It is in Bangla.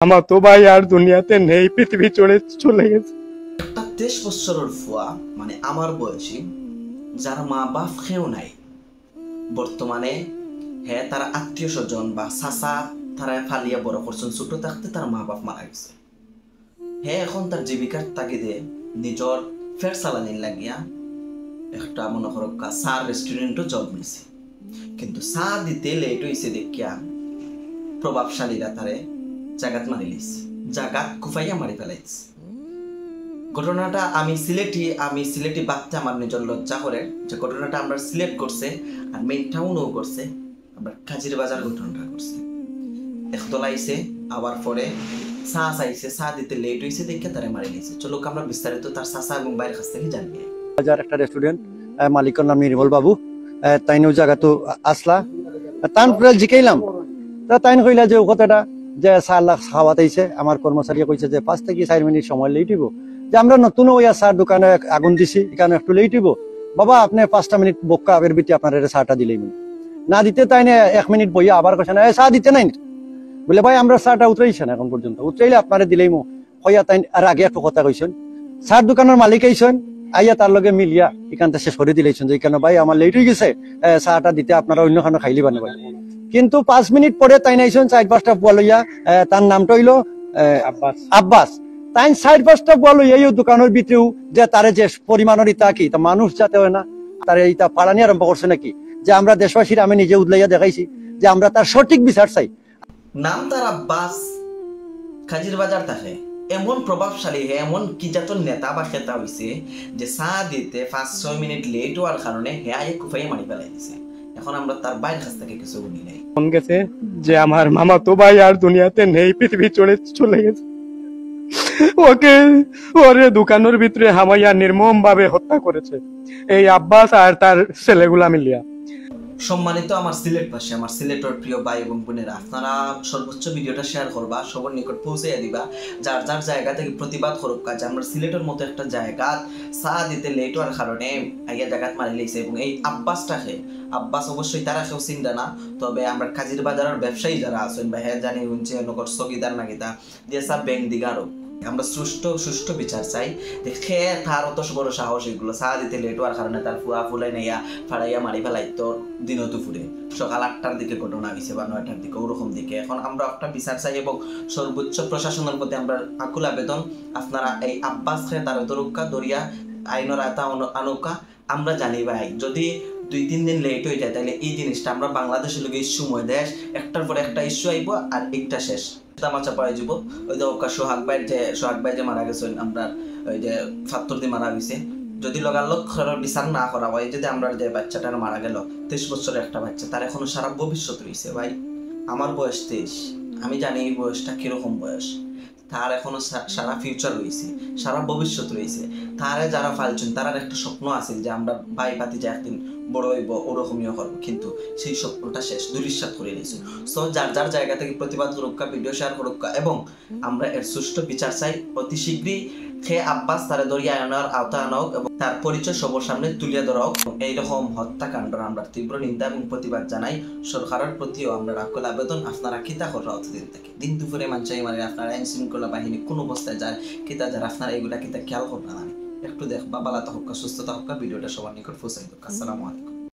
আমার তো ভাই আর দুনিয়াতে নেই, পৃথিবী চলে গেছে। একটা 23 বছরের ফুয়া মানে আমার বয়সী, যার মা বাপ কেউ নাই বর্তমানে, হ্যাঁ তার আত্মীয় স্বজন বা চাচা তারা ফালিয়া বড় করছেন, ছোট থাকতে তার মা বাপ মারা গেছে। হ্যাঁ এখন তার জীবিকার তাগিদে নিজের ফের চালানির লাগিয়া একটা মনে করো চার রেস্টুরেন্টও জব নিছে, কিন্তু চা দিতে লেট হয়েছে দেখিয়া প্রভাবশালীরা তারে জাগাত মারি লিছে, জাগাত কুফাইয়া মারি ফেলাইছে। ঘটনাটা আমি সিলেটি বাচ্চা আমার নিজের লজ্জা করে যে ঘটনাটা আমরা সিলেট করছে আর মেইন টাউনও করছে, আমরা কাজির বাজার ঘটনাটা করছে। একদল আইছে আবার পরে চা চাইছে, চা দিতে লেট হয়েছে দেখে তারা মারি লিছে। চলো আমরা বিস্তারিত তার চাচা এবং বাইরের কাছ থেকে জানিয়ে। বাজার একটা রেস্টুরেন্ট, মালিকের নাম নির্মল বাবু। তাইনও জায়গা তো আসলা, তান জিকাইলাম, তাইন কইলা যে কথাটা যে চার লাখ খাওয়াতেছে। আমার কর্মচারী কইছে যে 5 থেকে 4 মিনিট সময় লেট হইব, যে আমরা নতুন ওইয়া চার দোকানে আগুন দিছি, এখানে একটু লেট হইব বাবা, আপনি 5টা মিনিট বক্কা আগের ভিতরে আপনার চাটা দিলেই না দিতে তাই না 1 মিনিট বইয়া আবার কইছে না চা দিতে নাই বলে ভাই আমরা চাটা উতরাইছি না এখন পর্যন্ত, উতরাইলে আপনারে দিলেই হইয়া তাই। আর আগে একটু কথা কইছেন, চার দোকানের মালিক আইছেন, আইয়া তার লগে মিলিয়া এখানটা শেষ করে দিলেছেন যে কেন ভাই আমার লেট হয়ে গেছে, চাটা দিতে আপনারা অন্য খানো খাইলি বানে। কিন্তু 5 মিনিট পরে তাই নাইছেন 4-5টা বুয়া লইয়া, তার নামটা হইলো আব্বাস। তাই 4-5টা বুয়া লইয়া এই দোকানের ভিতরেও যে তারে যে পরিমাণের ইতা কি তা মানুষ যাতে হয় না, তারে ইতা পাড়ানি আরম্ভ করছে নাকি, যে আমরা দেশবাসীর আমি নিজে উদলাইয়া দেখাইছি যে আমরা তার সঠিক বিচার চাই। নাম তার আব্বাস, কাজির বাজার থাকে, এমন প্রভাবশালী এমন কি জাত নেতা বা খেতা হয়েছে যে চা দিতে 5-6 মিনিট লেট হওয়ার কারণে হ্যাঁ কুফাইয়া মারি ফেলাই দিছে। এখন আমরা তার বাইরের কাছ থেকে কিছু শুনি নাই। মন গেছে যে আমার মামা তো ভাই আর দুনিয়াতে নেই, পৃথিবী চলে গেছে। ওরে দোকানের ভিতরে হামাইয়া নির্মম ভাবে হত্যা করেছে এই আব্বাস আর তার ছেলেগুলা মিলিয়া। সম্মানিত আমার সিলেটবাসী, আমার সিলেটের প্রিয় ভাই এবং বোনেরা, আপনারা সর্বোচ্চ ভিডিওটা শেয়ার করবা, সবার নিকট পৌঁছে দিবা, যার যার জায়গা থেকে প্রতিবাদ করুক কাজ। আমরা সিলেটের মতো একটা জায়গা চা দিতে লেট হওয়ার কারণে আগে জায়গাত মারি লেগেছে। এবং এই আব্বাসটাকে, আব্বাস অবশ্যই তারা কেউ চিন্তা না, তবে আমরা কাজির বাজারের ব্যবসায়ী যারা আছেন বা হ্যাঁ জানি হচ্ছে নগর স্থগিতার নাকিতা দিয়ে সব ব্যাংক দিগারও আমরা সুষ্ঠু বিচার চাই। দেখে তার অত বড় সাহস এগুলো চা দিতে লেট হওয়ার কারণে তার ফুয়া ফুলাই নেইয়া ফাড়াইয়া মারি ফেলাই তো দিন দুপুরে সকাল 8টার দিকে ঘটনা হয়েছে বা 9টার দিকে ওরকম দিকে। এখন আমরা একটা বিচার চাই এবং সর্বোচ্চ প্রশাসনের প্রতি আমরা আকুল আবেদন, আপনারা এই আব্বাস খেয়ে তার দরুকা দরিয়া আইনের আতা আনুকা। আমরা জানি ভাই যদি 2-3 দিন লেট হয়ে যায় তাহলে এই জিনিসটা আমরা বাংলাদেশের লোক ইস্যু ময় দেশ একটার পর একটা ইস্যু আইব আর একটা শেষ তামাচা পাই যাব। ওই যে সোহাগ ভাই যে মারা গেছেন, আমরা ওই যে ৭০ দিয়ে মারা গেছে, যদি লগালগ বিচার না করা হয়, যদি আমরা যে বাচ্চাটা মারা গেল 23 বছরের একটা বাচ্চা, তার এখনো সারা ভবিষ্যৎ রয়েছে ভাই। আমার বয়স 23, আমি জানি এই বয়সটা কিরকম বয়স, তার এখনো সারা ফিউচার রয়েছে, সারা ভবিষ্যৎ রয়েছে। তারা যারা ফালছেন তার একটা স্বপ্ন আছে যে আমরা ভাই পাতি যে একদিন বড় হইব ওরকমই করবো, কিন্তু সেই স্বপ্নটা শেষ দুরিশ্বাত করে নিয়েছে। সো যার যার জায়গা থেকে প্রতিবাদ করুক, ভিডিও শেয়ার করুক এবং আমরা এর সুষ্ঠু বিচার চাই। অতি শীঘ্রই খেয়ে আব্বাস তারা দরিয়া আনার আওতা আনা হোক এবং তার পরিচয় সবার সামনে তুলিয়া ধরা হোক। এইরকম হত্যাকাণ্ডের আমরা তীব্র নিন্দা এবং প্রতিবাদ জানাই। সরকারের প্রতিও আমরা আকুল আবেদন, আপনারা কিতা করা অতদিন থেকে দিন দুপুরে মানচাই মানে আপনারা আইন শৃঙ্খলা বাহিনী কোন অবস্থায় যায় কিতা যারা আপনারা এগুলা কিতা খেয়াল করবেন, একটু দেখ বা বালাতা হোক সুস্থতা হোক। ভিডিওটা সবার নিকট পৌঁছাই হোক। আসসালামু আলাইকুম।